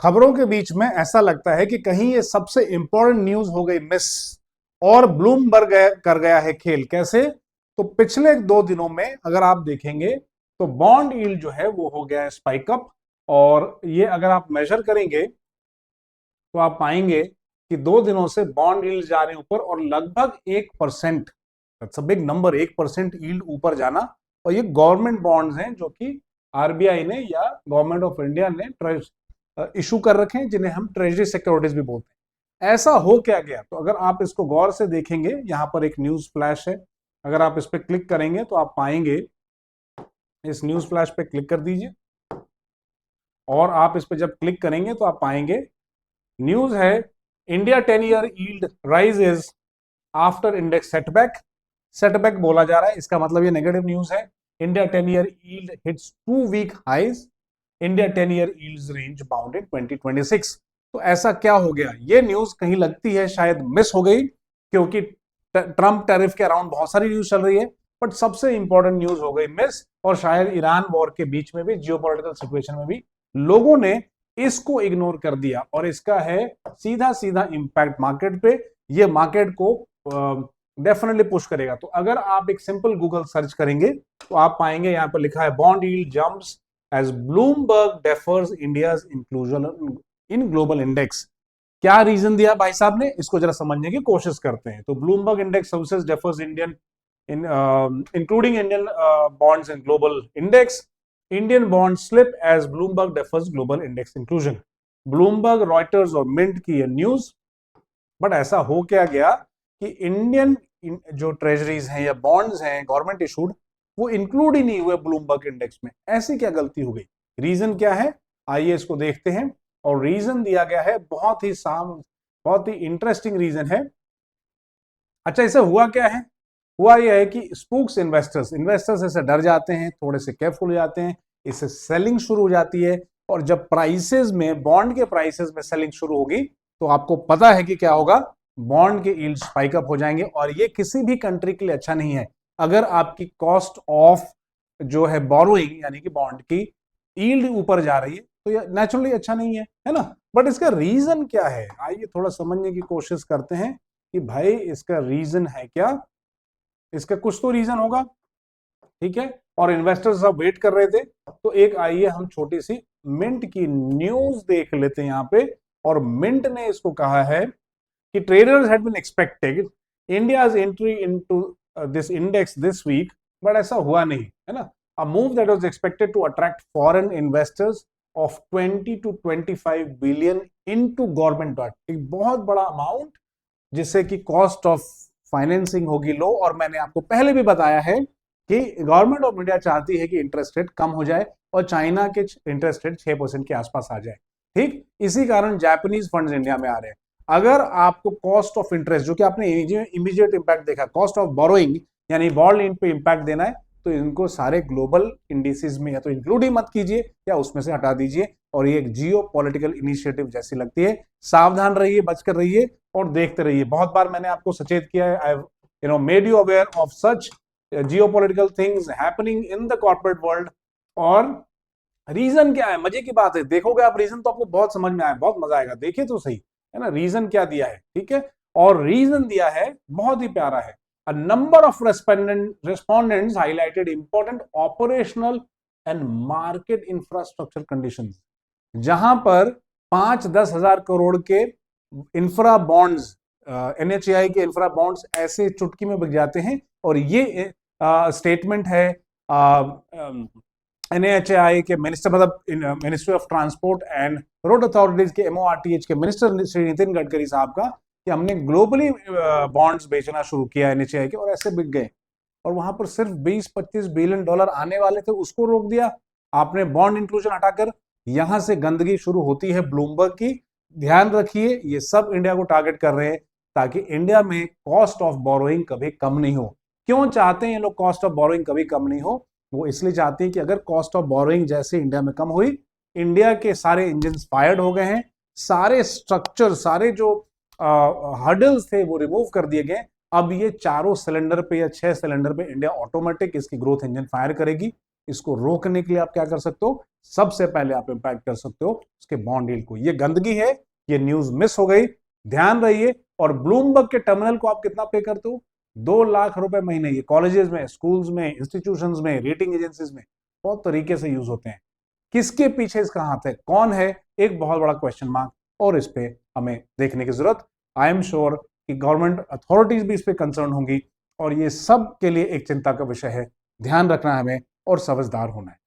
खबरों के बीच में ऐसा लगता है कि कहीं ये सबसे इंपॉर्टेंट न्यूज हो गई मिस और ब्लूमबर्ग कर गया है खेल। कैसे? तो पिछले 2 दिनों में अगर आप देखेंगे तो बॉन्ड यील्ड जो है वो हो गया है स्पाइक अप, और ये अगर आप मेजर करेंगे तो आप पाएंगे कि 2 दिनों से बॉन्ड यील्ड जा रहे हैं ऊपर, और लगभग 1%, that's a big number, 1% yield ऊपर जाना। और ये गवर्नमेंट बॉन्ड्स हैं जो कि आरबीआई ने या गवर्नमेंट ऑफ इंडिया ने इशू कर रखे हैं, जिन्हें हम ट्रेजरी सिक्योरिटीज भी बोलते हैं। ऐसा हो क्या गया? तो अगर आप इसको गौर से देखेंगे, यहां पर एक न्यूज फ्लैश है, अगर आप इस पर क्लिक करेंगे तो आप पाएंगे, इस न्यूज फ्लैश पे क्लिक कर दीजिए, और आप इस पे जब क्लिक करेंगे तो आप पाएंगे न्यूज है, India 10 year yield rises after index setback. Setback बोला जा रहा है, इसका मतलब ये नेगेटिव न्यूज है। India 10 year yield hits 2 week highs, India 10 year yields range bound in 2026। तो ऐसा क्या हो गया? ये न्यूज कहीं लगती है शायद मिस हो गई, क्योंकि ट्रंप टैरिफ के अराउंड बहुत सारी न्यूज चल रही है, बट सबसे इंपॉर्टेंट न्यूज हो गई मिस। और शायद ईरान वॉर के बीच में भी, जियोपॉलिटिकल सिचुएशन में भी लोगों ने इसको इग्नोर कर दिया, और इसका है सीधा सीधा इंपैक्ट मार्केट पे। ये मार्केट को डेफिनेटली पुश करेगा। तो अगर आप एक सिंपल गूगल सर्च करेंगे तो आप पाएंगे यहां पर लिखा है bond yield jumps as Bloomberg defers India's inclusion in global index. क्या रीजन दिया भाई साहब ने, इसको जरा समझने की कोशिश करते हैं। तो Bloomberg index services defers Indian including Indian bonds in global index, Indian bond slip as Bloomberg defers global index inclusion. Bloomberg, Reuters और मिंट की ये न्यूज। बट ऐसा हो क्या गया कि इंडियन जो ट्रेजरीज हैं या बॉन्ड्स हैं गवर्नमेंट इशूड, वो इंक्लूड ही नहीं हुए ब्लूमबर्ग इंडेक्स में। ऐसी क्या गलती हो गई? रीजन क्या है, आइए इसको देखते हैं। और रीजन दिया गया है बहुत ही इंटरेस्टिंग रीजन है। अच्छा, इसे हुआ क्या है? हुआ यह है कि स्पूक्स इन्वेस्टर्स ऐसे डर जाते हैं, थोड़े से केयरफुल हो जाते हैं, इससे सेलिंग शुरू हो जाती है। और जब प्राइसेस में, बॉन्ड के प्राइसेस में सेलिंग शुरू होगी तो आपको पता है कि क्या होगा, बॉन्ड के यील्ड स्पाइक अप हो जाएंगे। और ये किसी भी कंट्री के लिए अच्छा नहीं है। अगर आपकी कॉस्ट ऑफ जो है बोरोइंग, यानी कि बॉन्ड की यील्ड ऊपर जा रही है, तो ये नेचुरली अच्छा नहीं है ना। बट इसका रीजन क्या है, आइए थोड़ा समझने की कोशिश करते हैं कि भाई इसका रीजन है क्या। इसका कुछ तो रीजन होगा, ठीक है। और इन्वेस्टर्स सब वेट कर रहे थे, तो एक आइए हम छोटी सी मिंट की न्यूज देख लेते हैं यहां पे। और मिंट ने इसको कहा है कि traders had been expected India's entry into this index this week, but ऐसा हुआ नहीं, है ना। A move that was expected to attract foreign investors of 20 to 25 billion into government debt, एक बहुत बड़ा अमाउंट, जिससे कि कॉस्ट ऑफ फाइनेंसिंग होगी लो। और मैंने आपको पहले भी बताया है कि गवर्नमेंट ऑफ इंडिया चाहती है कि इंटरेस्ट रेट कम हो जाए और चाइना के इंटरेस्ट रेट 6% के आसपास आ जाए, ठीक। इसी कारण जापानीज फंड्स इंडिया में आ रहे हैं। अगर आपको कॉस्ट ऑफ इंटरेस्ट, जो कि आपने इमीडिएट इंपैक्ट देखा, कॉस्ट ऑफ बोरोइंग यानी बॉन्ड यील्ड पे इंपैक्ट देना है, तो इनको सारे ग्लोबल इंडिसेस में या तो इंक्लूड ही मत कीजिए या उसमें से हटा दीजिए। और ये एक जियो पॉलिटिकल इनिशिएटिव जैसी लगती है। सावधान रहिए, बचकर रहिए और देखते रहिए। बहुत बार मैंने आपको सचेत किया है, I made you aware of such geopolitical things happening in the corporate world. और रीजन क्या है, मजे की बात है, देखोगे आप रीजन तो आपको बहुत समझ में आए, बहुत मजा आएगा। देखिए तो सही, है ना, रीजन क्या दिया है, ठीक है। और रीजन दिया है बहुत ही प्यारा है। A number of respondents highlighted important operational and market infrastructure conditions, जहां पर 5-10 हजार करोड़ के इंफ्रा बॉन्ड्स, एनएचएआई के इंफ्रा बॉन्ड्स ऐसे चुटकी में बिक जाते हैं। और ये स्टेटमेंट है एनएचएआई के मिनिस्टर, मतलब ministry of transport and road authorities के, एमओआरटीएच के मिनिस्टर श्री नितिन गडकरी साहब का, कि हमने ग्लोबली बॉन्ड्स बेचना शुरू किया एनएचएआई के, और ऐसे बिक गए। और वहां पर सिर्फ 20-25 बिलियन डॉलर आने वाले थे, उसको रोक दिया आपने बॉन्ड इंक्लूजन हटाकर। यहां से गंदगी शुरू होती है ब्लूमबर्ग की। ध्यान रखिए, ये सब इंडिया को टारगेट कर रहे हैं ताकि इंडिया में कॉस्ट ऑफ बोरोइंग कभी कम नहीं हो। क्यों चाहते हैं ये लोग कॉस्ट ऑफ बोरोइंग कभी कम नहीं हो? वो इसलिए चाहते हैं कि अगर कॉस्ट ऑफ बोरोइंग जैसे इंडिया में कम हुई, इंडिया के सारे इंजन फायर्ड हो गए हैं, सारे स्ट्रक्चर, सारे जो हर्डल्स थे वो रिमूव कर दिए गए। अब ये 4 सिलेंडर पे या 6 सिलेंडर पे इंडिया ऑटोमेटिक इसकी ग्रोथ इंजन फायर करेगी। इसको रोकने के लिए आप क्या कर सकते हो, सबसे पहले आप इंपैक्ट कर सकते हो उसके बॉन्ड यील्ड को। ये गंदगी है, ये न्यूज मिस हो गई, ध्यान रहिए। और ब्लूमबर्ग के टर्मिनल को आप कितना पे करते हो, 2 लाख रुपए महीने। ये कॉलेजेस में, स्कूल्स में, इंस्टीट्यूशंस में, रेटिंग एजेंसीज में बहुत तरीके से यूज होते हैं। किसके पीछे इसका हाथ है, कौन है, एक बहुत बड़ा क्वेश्चन मार्क, और इस पे हमें देखने की जरूरत। आई एम श्योर कि गवर्नमेंट अथॉरिटीज भी इस पे कंसर्न होंगी और ये सब के लिए एक चिंता का विषय है। ध्यान रखना है हमें और समझदार होना है।